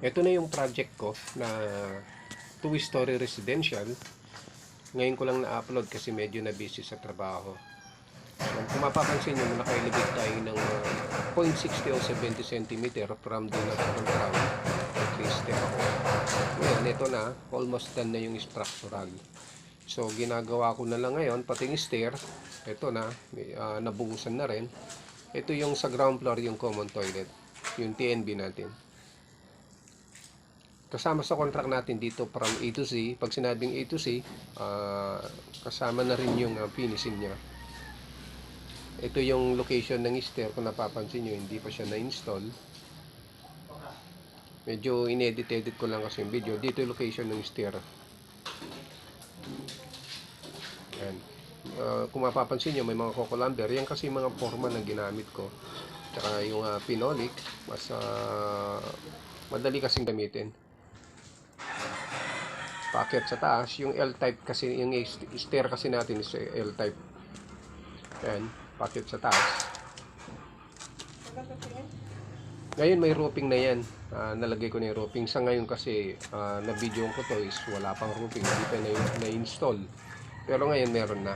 Ito na yung project ko na two-story residential. Ngayon ko lang na-upload kasi medyo na busy sa trabaho. So, kung mapapansin nyo, nakailibig tayo ng 0.60 o 70 cm from the natural ground. Three-step ako. Ngayon, ito na. Almost done na yung structural. So, ginagawa ko na lang ngayon, pati yung stair. Ito na. Nabuhusan na rin. Ito yung sa ground floor, yung common toilet. Yung TNB natin. Kasama sa contract natin dito from A to Z. Pag sinabing A to Z, kasama na rin yung finishing niya. Ito yung location ng stair. Kung napapansin nyo, hindi pa siya na-install. Medyo inedit-edit ko lang kasi yung video. Dito yung location ng stair. Yan. Kung mapapansin nyo, may mga cocolamber. Yan kasi mga forma na ginamit ko. Tsaka yung phenolic, mas madali kasing gamitin. Paakyat sa taas, yung L-type kasi, yung stair kasi natin is L-type. Yan, paakyat sa taas. Ngayon may roofing na yan. Nalagay ko na yung roofing. Sa ngayon kasi, na-video ko to is wala pang roofing. Hindi pa na-install. Pero ngayon meron na.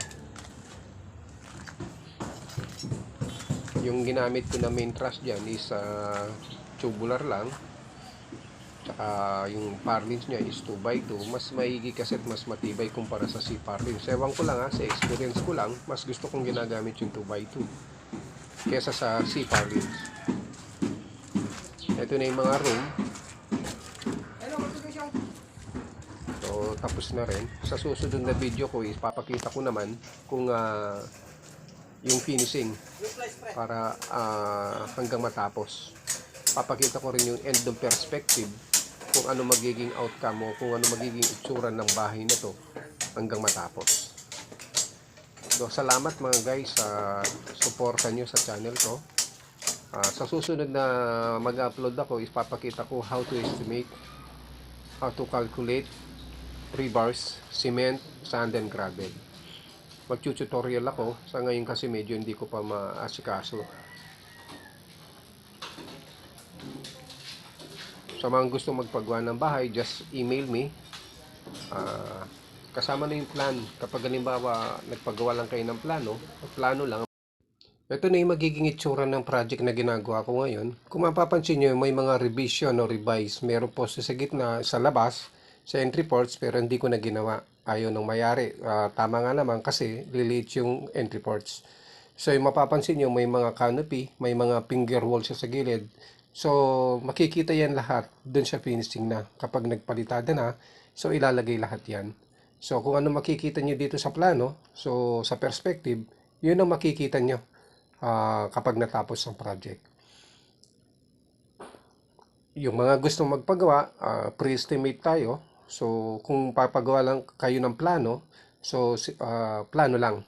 Yung ginamit ko na main truss dyan is tubular lang. Tsaka yung purlins nya is 2x2. Mas maigi kasi at mas matibay kumpara sa C-purlins. Ewan ko lang sa experience ko lang, mas gusto kong ginagamit yung 2x2 kesa sa C-purlins. Ito na yung mga room. So, tapos na rin. Sa susunod na video ko is papakita ko naman kung yung finishing para hanggang matapos. Papakita ko rin yung end of perspective kung ano magiging outcome o kung ano magiging itsura ng bahay na to hanggang matapos. So, salamat mga guys sa suporta nyo sa channel ko. Sa susunod na mag-upload ako, ipapakita ko how to estimate, how to calculate rebars, cement, sand and gravel. Mag-tutorial ako. Sa ngayon kasi medyo hindi ko pa maasikaso. Sa mga gusto magpagawa ng bahay, just email me. Kasama na yung plan. Kapag halimbawa nagpagawa lang kayo ng plano lang. Ito na yung magiging itsura ng project na ginagawa ko ngayon. Kung mapapansin nyo, may mga revision o revise. Meron po sa gitna, sa labas, sa entry ports, pero hindi ko na ginawa. Ayaw nung mayari. Tama nga naman kasi liliit yung entry ports. So yung mapapansin nyo, may mga canopy, may mga finger wall siya sa gilid. So makikita yan lahat dun sa finishing na. Kapag nagpalitada na, so ilalagay lahat yan. So kung ano makikita nyo dito sa plano, so sa perspective, yun ang makikita nyo kapag natapos ang project. Yung mga gustong magpagawa, pre-estimate tayo. So kung papagawa lang kayo ng plano, so plano lang.